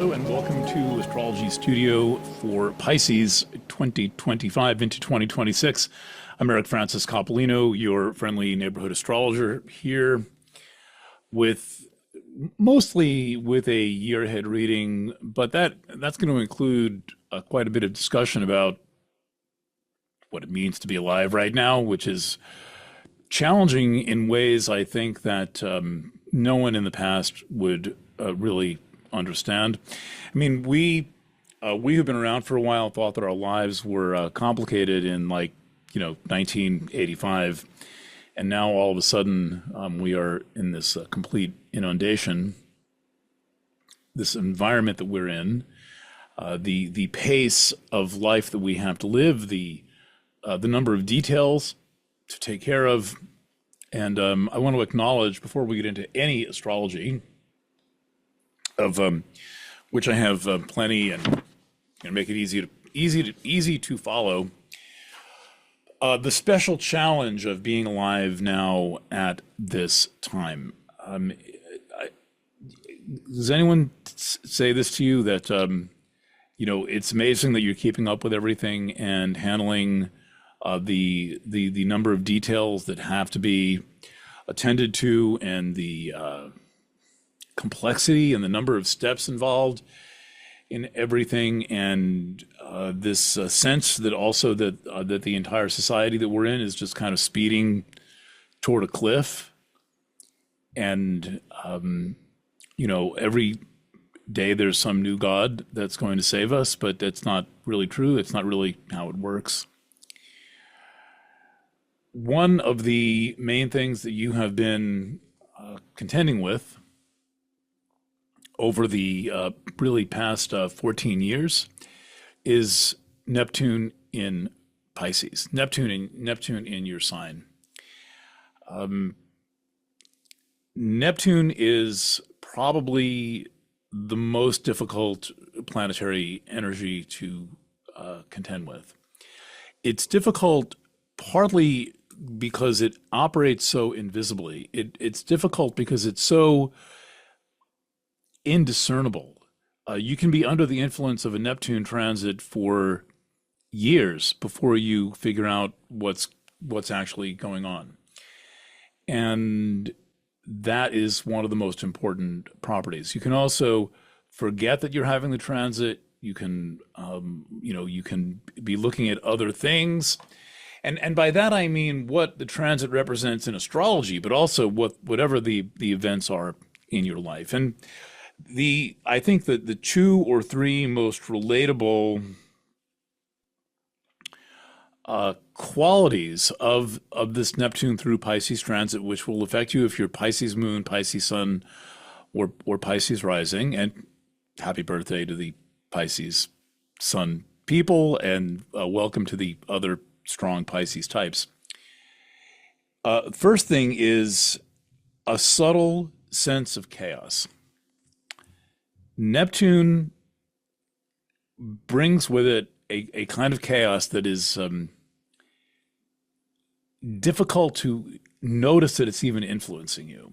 Hello and welcome to Astrology Studio for Pisces 2025 into 2026. I'm Eric Francis Coppolino, your friendly neighborhood astrologer here with mostly with a year ahead reading, but that's going to include quite a bit of discussion about what it means to be alive right now, which is challenging in ways I think that no one in the past would really understand. I mean, we who've been around for a while thought that our lives were complicated in 1985, and now all of a sudden we are in this complete inundation, this environment that we're in, the pace of life that we have to live, the number of details to take care of, and I want to acknowledge before we get into any astrology of which I have plenty and make it easy to follow. The special challenge of being alive now at this time. Does anyone say this to you that it's amazing that you're keeping up with everything and handling the number of details that have to be attended to, and the complexity and the number of steps involved in everything, and this sense that also that the entire society that we're in is just kind of speeding toward a cliff, and every day there's some new god that's going to save us, but that's not really true. It's not really how it works. One of the main things that you have been contending with over the really past 14 years is Neptune in Pisces, Neptune in your sign. Neptune is probably the most difficult planetary energy to contend with. It's difficult partly because it operates so invisibly. It's difficult because it's so indiscernible. You can be under the influence of a Neptune transit for years before you figure out what's actually going on. And that is one of the most important properties. You can also forget that you're having the transit. You can, you can be looking at other things. And by that I mean what the transit represents in astrology, but also whatever the events are in your life. And I think that the 2 or 3 most relatable qualities of this Neptune through Pisces transit, which will affect you if you're Pisces moon, Pisces sun, or Pisces rising. And happy birthday to the Pisces sun people, and welcome to the other strong Pisces types. First thing is a subtle sense of chaos. Neptune brings with it a kind of chaos that is difficult to notice that it's even influencing you.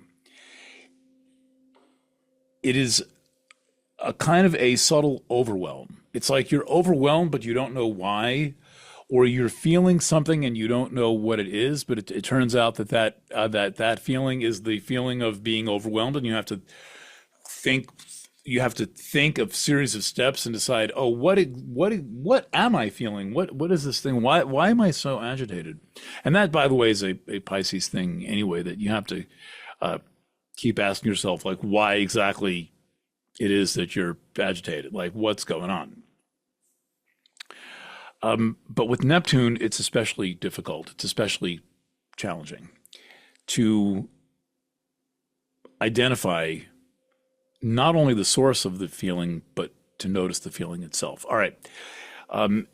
It is a kind of a subtle overwhelm. It's like you're overwhelmed, but you don't know why, or you're feeling something and you don't know what it is, but it turns out that feeling is the feeling of being overwhelmed, and you have to think of series of steps and decide, oh, what am I feeling? What is this thing? Why am I so agitated? And that, by the way, is a Pisces thing anyway, that you have to keep asking yourself, like, why exactly it is that you're agitated, like what's going on. But with Neptune, it's especially difficult. It's especially challenging to identify not only the source of the feeling, but to notice the feeling itself. All right.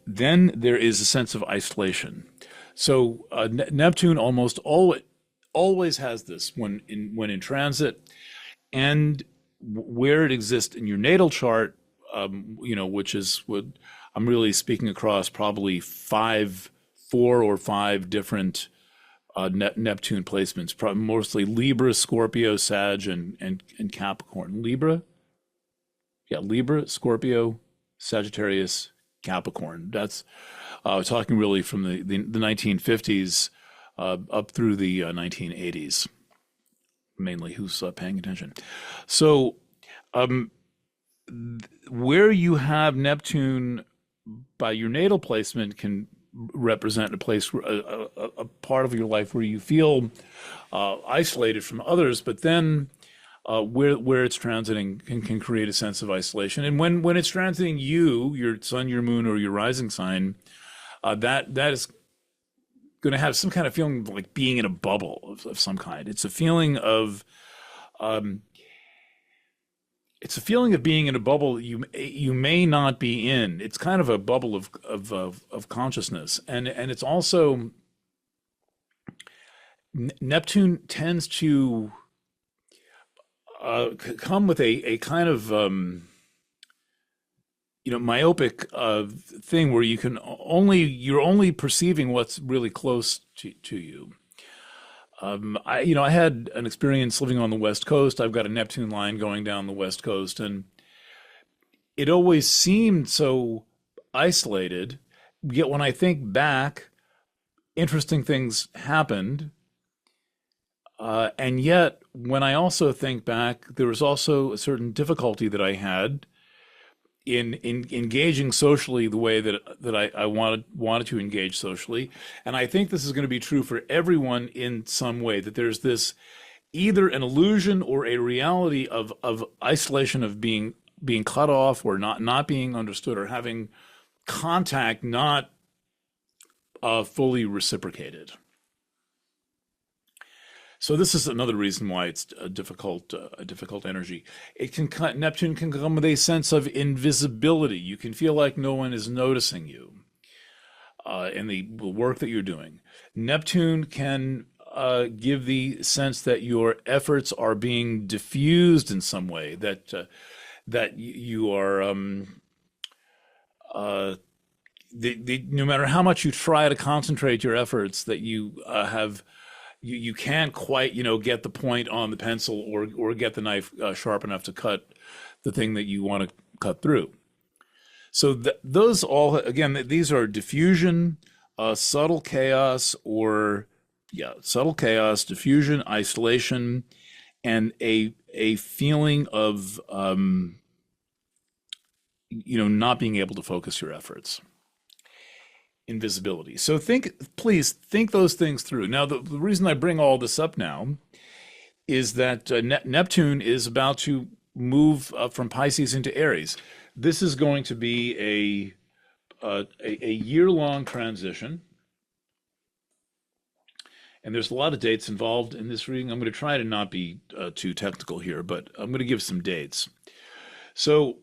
Then there is a sense of isolation. So Neptune almost always has this when in transit, and where it exists in your natal chart, which is what I'm really speaking across probably 4 or 5 different Neptune placements, mostly Libra, Scorpio, Sag, and Capricorn. Libra Yeah, Libra, Scorpio, Sagittarius, Capricorn. That's talking really from the 1950s up through the 1980s, mainly, who's paying attention. So, um, where you have Neptune by your natal placement can represent a place, a part of your life where you feel isolated from others, but then where it's transiting can create a sense of isolation. And when it's transiting you, your sun, your moon, or your rising sign, that is going to have some kind of feeling of like being in a bubble of some kind. Um, it's a feeling of being in a bubble you may not be in. It's kind of a bubble of consciousness, and it's also Neptune tends to come with a kind of myopic thing where you're only perceiving what's really close to you. I had an experience living on the West Coast. I've got a Neptune line going down the West Coast, and it always seemed so isolated. Yet when I think back, interesting things happened. And yet, when I also think back, there was also a certain difficulty that I had in engaging socially the way that I wanted to engage socially. And I think this is going to be true for everyone in some way, that there's this either an illusion or a reality of isolation, of being cut off, or not being understood, or having contact not fully reciprocated. So this is another reason why it's a difficult energy. Neptune can come with a sense of invisibility. You can feel like no one is noticing you in the work that you're doing. Neptune can give the sense that your efforts are being diffused in some way, that you are no matter how much you try to concentrate your efforts, that you can't quite get the point on the pencil, or get the knife sharp enough to cut the thing that you want to cut through. So those all, again, these are diffusion, subtle chaos, diffusion, isolation, and a feeling of not being able to focus your efforts. Invisibility. So please think those things through. Now, the reason I bring all this up now is that Neptune is about to move from Pisces into Aries. This is going to be a year-long transition, and there's a lot of dates involved in this reading. I'm going to try to not be too technical here, but I'm going to give some dates. So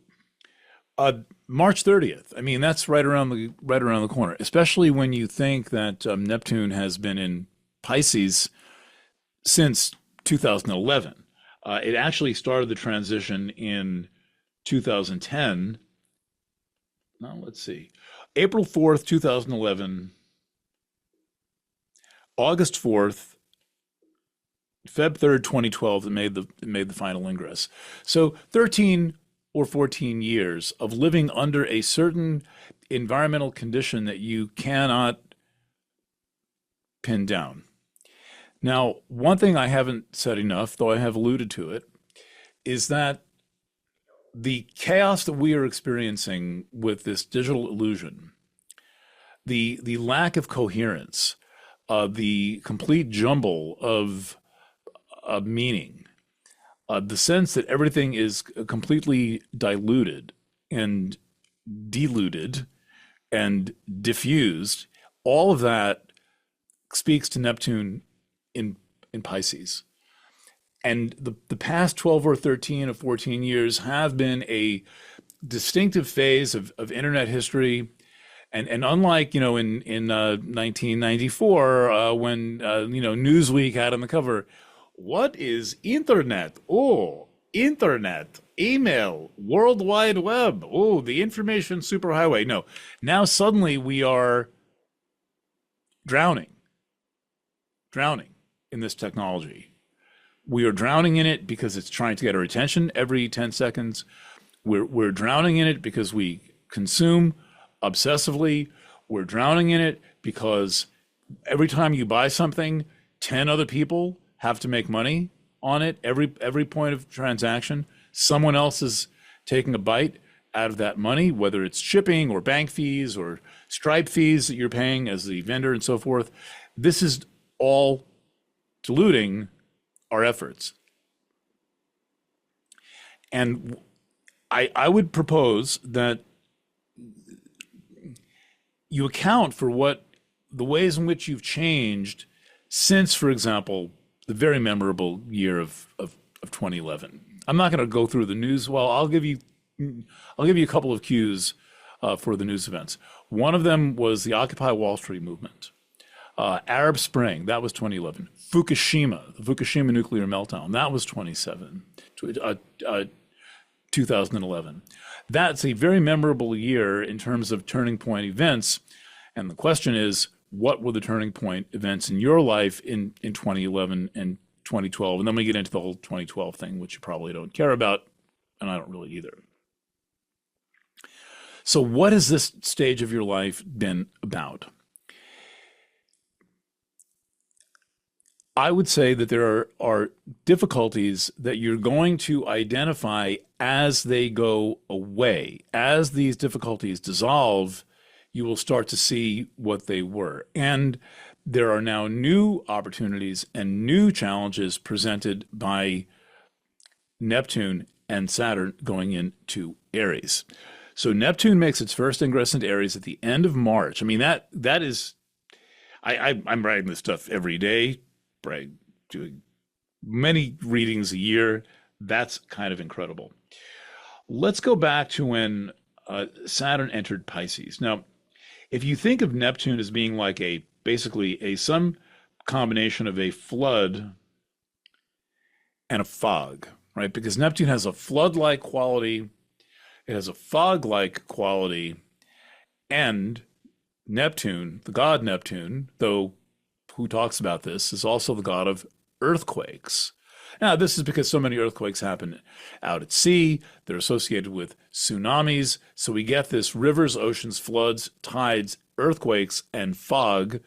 March 30th. I mean, that's right around the corner, especially when you think that Neptune has been in Pisces since 2011. It actually started the transition in 2010. Now, let's see. April 4th, 2011, August 4th, Feb 3rd, 2012, it made the final ingress. So 13 or 14 years of living under a certain environmental condition that you cannot pin down. Now, one thing I haven't said enough, though I have alluded to it, is that the chaos that we are experiencing with this digital illusion, the lack of coherence, the complete jumble of meaning, the sense that everything is completely diluted and diluted and diffused, all of that speaks to Neptune in Pisces. And the past 12 or 13 or 14 years have been a distinctive phase of internet history. And unlike, in 1994, when, Newsweek had on the cover, "What is internet? Oh, internet, email, World Wide Web. Oh, the information superhighway." No, now suddenly we are drowning in this technology. We are drowning in it because it's trying to get our attention every 10 seconds. We're drowning in it because we consume obsessively. We're drowning in it because every time you buy something, 10 other people have to make money on it. Every point of transaction, someone else is taking a bite out of that money, whether it's shipping or bank fees or Stripe fees that you're paying as the vendor and so forth. This is all diluting our efforts. And I would propose that you account for the ways in which you've changed since, for example, the very memorable year of 2011. I'm not going to go through the news. Well, I'll give you a couple of cues for the news events. One of them was the Occupy Wall Street movement. Arab Spring, that was 2011. Fukushima, the Fukushima nuclear meltdown, that was 2011. That's a very memorable year in terms of turning point events. And the question is, what were the turning point events in your life in 2011 and 2012? And then we get into the whole 2012 thing, which you probably don't care about, and I don't really either. So what has this stage of your life been about? I would say that there are difficulties that you're going to identify as they go away. As these difficulties dissolve, you will start to see what they were. And there are now new opportunities and new challenges presented by Neptune and Saturn going into Aries. So Neptune makes its first ingress into Aries at the end of March. I mean, that is, I'm writing this stuff every day, right? Doing many readings a year. That's kind of incredible. Let's go back to when Saturn entered Pisces. Now, if you think of Neptune as being like basically some combination of a flood and a fog, right? Because Neptune has a flood-like quality, it has a fog-like quality, and Neptune, the god Neptune, though who talks about this, is also the god of earthquakes. Now, this is because so many earthquakes happen out at sea. They're associated with tsunamis. So we get this rivers, oceans, floods, tides, earthquakes, and fog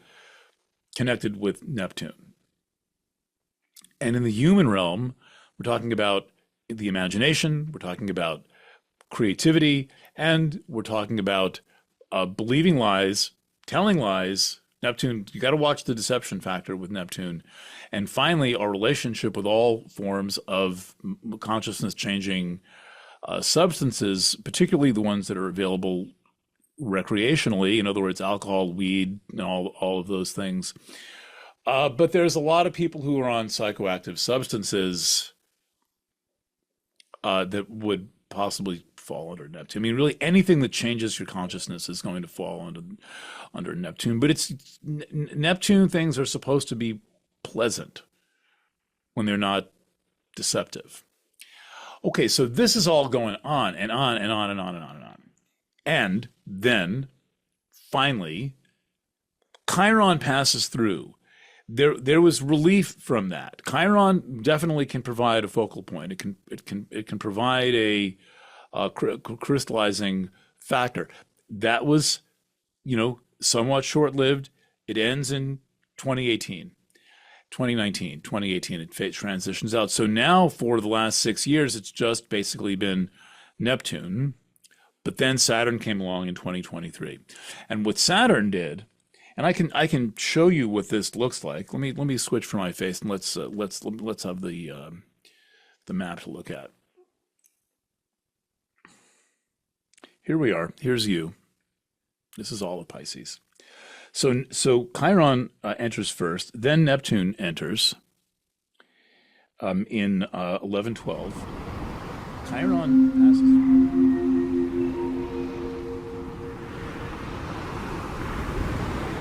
connected with Neptune. And in the human realm, we're talking about the imagination, we're talking about creativity, and we're talking about believing lies, telling lies. Neptune, you got to watch the deception factor with Neptune. And finally, our relationship with all forms of consciousness changing substances, particularly the ones that are available recreationally, in other words, alcohol, weed, and all of those things. But there's a lot of people who are on psychoactive substances that would possibly fall under Neptune. I mean, really anything that changes your consciousness is going to fall under Neptune. But Neptune things are supposed to be pleasant when they're not deceptive. Okay, so this is all going on and on and on and on and on and on. And then finally, Chiron passes through. There was relief from that. Chiron definitely can provide a focal point. It can provide a crystallizing factor. That was, somewhat short-lived. It ends in 2018, 2019, 2018. It transitions out. So now for the last 6 years, it's just basically been Neptune. But then Saturn came along in 2023. And what Saturn did, and I can show you what this looks like. Let me switch from my face and let's have the map to look at. Here we are. Here's you. This is all of Pisces. So Chiron enters first, then Neptune enters in 1112. Chiron passes.